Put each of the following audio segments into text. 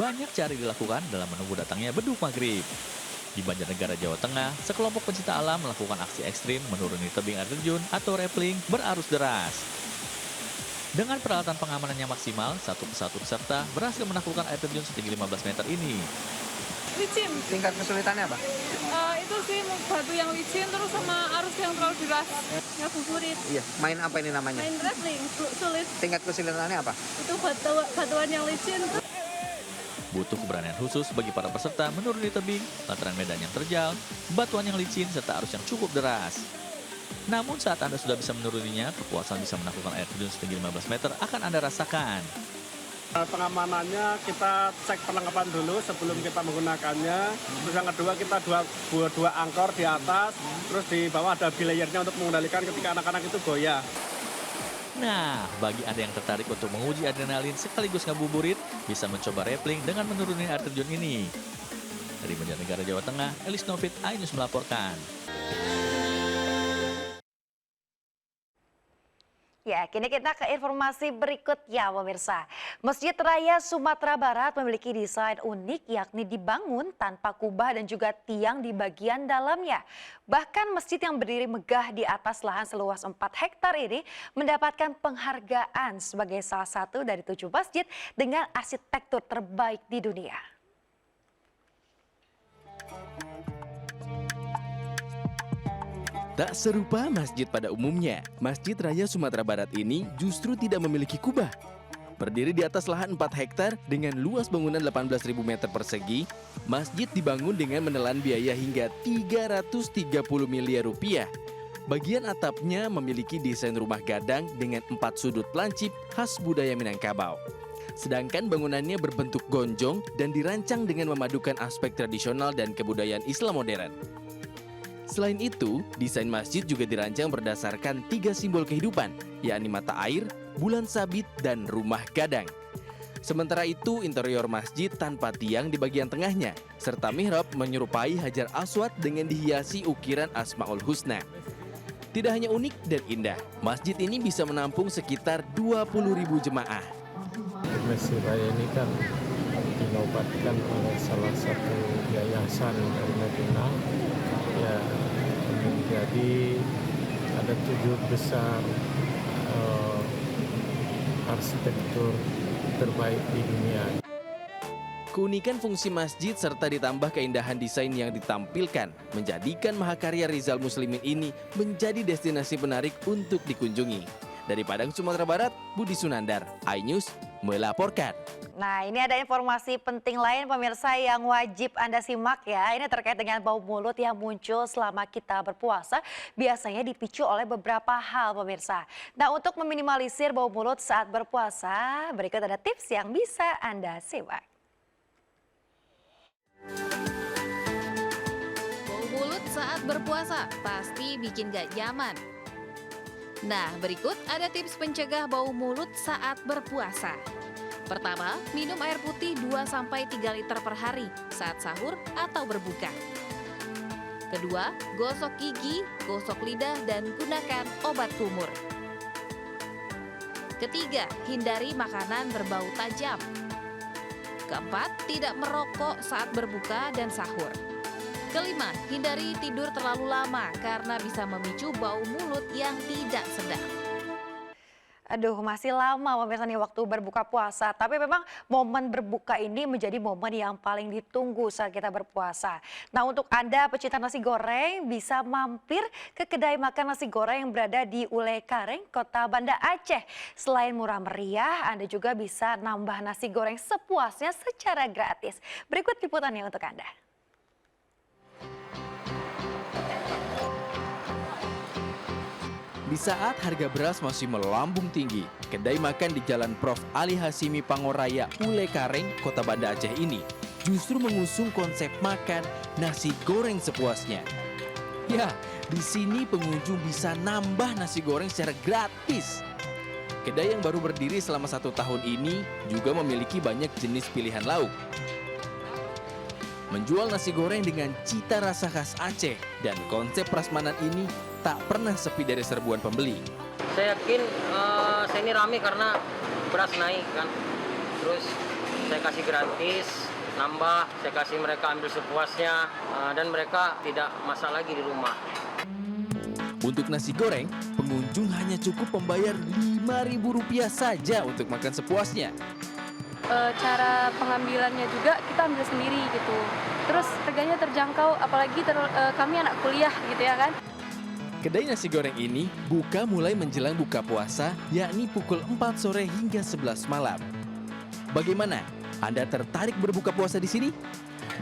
Banyak cara dilakukan dalam menunggu datangnya beduk maghrib. Di Banjarnegara, Jawa Tengah, sekelompok pencinta alam melakukan aksi ekstrim menuruni tebing air terjun atau rappelling berarus deras. Dengan peralatan pengamanannya maksimal, satu persatu peserta berhasil menaklukkan air terjun setinggi 15 meter ini. Licin. Tingkat kesulitannya apa? Itu sih batu yang licin terus sama arus yang terlalu deras. Ya favorit. Iya, main apa ini namanya? Main wrestling sulit. Tingkat kesulitannya apa? Itu batuan yang licin. Butuh keberanian khusus bagi para peserta menuruni tebing, lantaran medan yang terjal, batuan yang licin, serta arus yang cukup deras. Namun saat Anda sudah bisa menuruninya, kepuasan bisa menaklukkan air terjun setinggi 15 meter akan Anda rasakan. Pengamanannya kita cek perlengkapan dulu sebelum kita menggunakannya. Terus yang kedua kita dua angkor di atas, terus di bawah ada belayernya untuk mengendalikan ketika anak-anak itu goyah. Nah, bagi Anda yang tertarik untuk menguji adrenalin sekaligus ngabuburit, bisa mencoba rappelling dengan menuruni air terjun ini. Dari Banjarnegara, Jawa Tengah, Elis Novit, iNews melaporkan. Ya, kini kita ke informasi berikutnya, pemirsa. Masjid Raya Sumatera Barat memiliki desain unik, yakni dibangun tanpa kubah dan juga tiang di bagian dalamnya. Bahkan masjid yang berdiri megah di atas lahan seluas 4 hektar ini mendapatkan penghargaan sebagai salah satu dari 7 masjid dengan arsitektur terbaik di dunia. Tak serupa masjid pada umumnya, Masjid Raya Sumatera Barat ini justru tidak memiliki kubah. Berdiri di atas lahan 4 hektar dengan luas bangunan 18.000 meter persegi, masjid dibangun dengan menelan biaya hingga 330 miliar rupiah. Bagian atapnya memiliki desain rumah gadang dengan 4 sudut lancip khas budaya Minangkabau. Sedangkan bangunannya berbentuk gonjong dan dirancang dengan memadukan aspek tradisional dan kebudayaan Islam modern. Selain itu, desain masjid juga dirancang berdasarkan 3 simbol kehidupan, yakni mata air, bulan sabit, dan rumah gadang. Sementara itu, interior masjid tanpa tiang di bagian tengahnya, serta mihrab menyerupai Hajar Aswad dengan dihiasi ukiran Asmaul Husna. Tidak hanya unik dan indah, masjid ini bisa menampung sekitar 20.000 jemaah. Masjid Raya ini kan dinobatkan oleh salah satu yayasan dari Madinah, ya menjadi ada 7 besar arsitektur terbaik di dunia. Keunikan fungsi masjid serta ditambah keindahan desain yang ditampilkan menjadikan mahakarya Rizal Muslimin ini menjadi destinasi menarik untuk dikunjungi. Dari Padang, Sumatera Barat, Budi Sunandar, iNews melaporkan. Nah, ini ada informasi penting lain pemirsa yang wajib Anda simak ya. Ini terkait dengan bau mulut yang muncul selama kita berpuasa. Biasanya dipicu oleh beberapa hal pemirsa. Nah, untuk meminimalisir bau mulut saat berpuasa, berikut ada tips yang bisa Anda simak. Bau mulut saat berpuasa pasti bikin gak nyaman. Nah, berikut ada tips pencegah bau mulut saat berpuasa. Pertama, minum air putih 2-3 liter per hari saat sahur atau berbuka. Kedua, gosok gigi, gosok lidah, dan gunakan obat kumur. Ketiga, hindari makanan berbau tajam. Keempat, tidak merokok saat berbuka dan sahur. Kelima, hindari tidur terlalu lama karena bisa memicu bau mulut yang tidak sedap. Aduh, masih lama pemirsa nih waktu berbuka puasa. Tapi memang momen berbuka ini menjadi momen yang paling ditunggu saat kita berpuasa. Nah, untuk Anda pecinta nasi goreng bisa mampir ke kedai makan nasi goreng yang berada di Ulekareng, Kota Banda Aceh. Selain murah meriah, Anda juga bisa nambah nasi goreng sepuasnya secara gratis. Berikut liputannya untuk Anda. Di saat harga beras masih melambung tinggi, kedai makan di Jalan Prof. Ali Hasimi Pangoraya, Ulekareng, Kota Banda Aceh ini justru mengusung konsep makan nasi goreng sepuasnya. Ya, di sini pengunjung bisa nambah nasi goreng secara gratis. Kedai yang baru berdiri selama 1 tahun ini juga memiliki banyak jenis pilihan lauk. Menjual nasi goreng dengan cita rasa khas Aceh dan konsep prasmanan ini tak pernah sepi dari serbuan pembeli. Saya yakin saya ini ramai karena beras naik kan. Terus saya kasih gratis, nambah, saya kasih mereka ambil sepuasnya, dan mereka tidak masak lagi di rumah. Untuk nasi goreng, pengunjung hanya cukup membayar Rp5.000 saja untuk makan sepuasnya. Cara pengambilannya juga kita ambil sendiri gitu. Terus harganya terjangkau, apalagi kami anak kuliah gitu ya kan. Kedai nasi goreng ini buka mulai menjelang buka puasa, yakni pukul 4 sore hingga 11 malam. Bagaimana? Anda tertarik berbuka puasa di sini?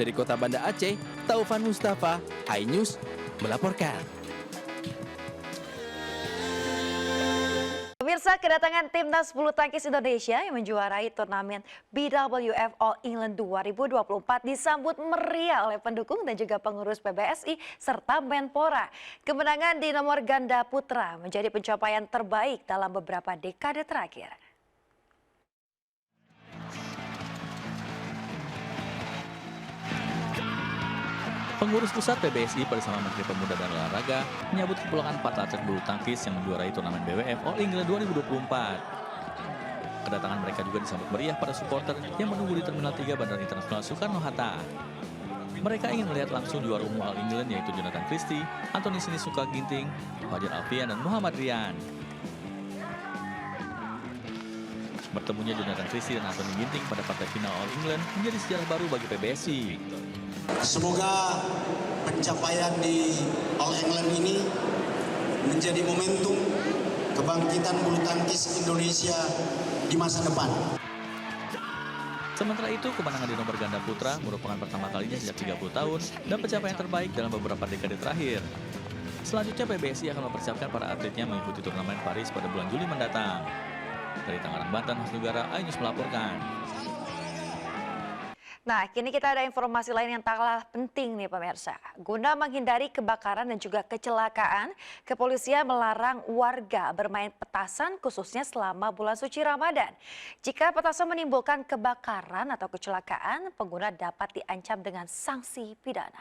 Dari Kota Banda Aceh, Taufan Mustafa, iNews melaporkan. Pemirsa, kedatangan timnas bulu tangkis Indonesia yang menjuarai turnamen BWF All England 2024 disambut meriah oleh pendukung dan juga pengurus PBSI serta Menpora. Kemenangan di nomor ganda putra menjadi pencapaian terbaik dalam beberapa dekade terakhir. Pengurus pusat PBSI bersama Menteri Pemuda dan Olahraga menyambut kepulangan 4 atlet bulu tangkis yang menjuarai turnamen BWF All England 2024. Kedatangan mereka juga disambut meriah para supporter yang menunggu di Terminal 3 Bandara Internasional Soekarno-Hatta. Mereka ingin melihat langsung juara umum All England yaitu Jonathan Christie, Anthony Sinisuka Ginting, Fajar Alfian, dan Muhammad Rian. Bertemunya Jonathan Christie dan Anthony Ginting pada partai final All England menjadi sejarah baru bagi PBSI. Semoga pencapaian di All England ini menjadi momentum kebangkitan bulu tangkis Indonesia di masa depan. Sementara itu, kemenangan di nomor ganda putra merupakan pertama kalinya sejak 30 tahun dan pencapaian terbaik dalam beberapa dekade terakhir. Selanjutnya, PBSI akan mempersiapkan para atletnya mengikuti turnamen Paris pada bulan Juli mendatang. Dari Tangerang, Banten, Hasnugara, iNews melaporkan. Nah, kini kita ada informasi lain yang tak kalah penting nih pemirsa. Guna menghindari kebakaran dan juga kecelakaan, kepolisian melarang warga bermain petasan khususnya selama bulan suci Ramadan. Jika petasan menimbulkan kebakaran atau kecelakaan, pengguna dapat diancam dengan sanksi pidana.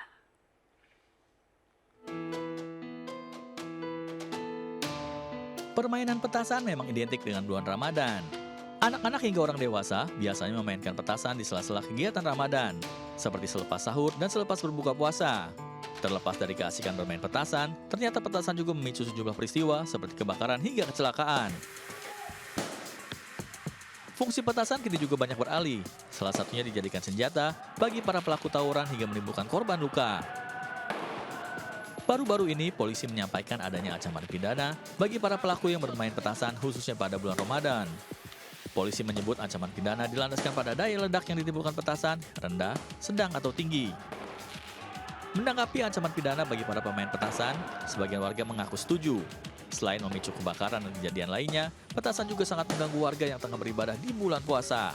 Permainan petasan memang identik dengan bulan Ramadan. Anak-anak hingga orang dewasa biasanya memainkan petasan di sela-sela kegiatan Ramadan, seperti selepas sahur dan selepas berbuka puasa. Terlepas dari keasikan bermain petasan, ternyata petasan juga memicu sejumlah peristiwa seperti kebakaran hingga kecelakaan. Fungsi petasan kini juga banyak beralih, salah satunya dijadikan senjata bagi para pelaku tawuran hingga menimbulkan korban luka. Baru-baru ini, polisi menyampaikan adanya ancaman pidana bagi para pelaku yang bermain petasan khususnya pada bulan Ramadan. Polisi menyebut ancaman pidana dilandaskan pada daya ledak yang ditimbulkan petasan, rendah, sedang, atau tinggi. Menanggapi ancaman pidana bagi para pemain petasan, sebagian warga mengaku setuju. Selain memicu kebakaran dan kejadian lainnya, petasan juga sangat mengganggu warga yang tengah beribadah di bulan puasa.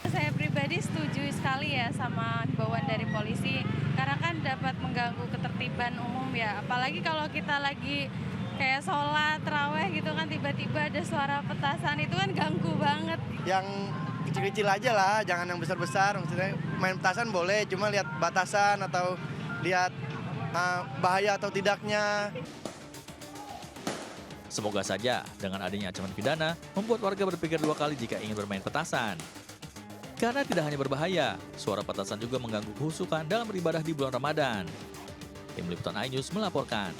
Saya pribadi setuju sekali ya sama himbauan dari polisi, karena kan dapat mengganggu ketertiban umum ya. Apalagi kalau kita lagi kayak sholat, terawih gitu kan tiba-tiba ada suara petasan, itu kan ganggu banget. Yang kecil-kecil aja lah, jangan yang besar-besar. Maksudnya main petasan boleh, cuma lihat batasan atau lihat bahaya atau tidaknya. Semoga saja dengan adanya ancaman pidana membuat warga berpikir 2 kali jika ingin bermain petasan. Karena tidak hanya berbahaya, suara petasan juga mengganggu kehusukan dalam beribadah di bulan Ramadan. Tim Liputan iNews melaporkan.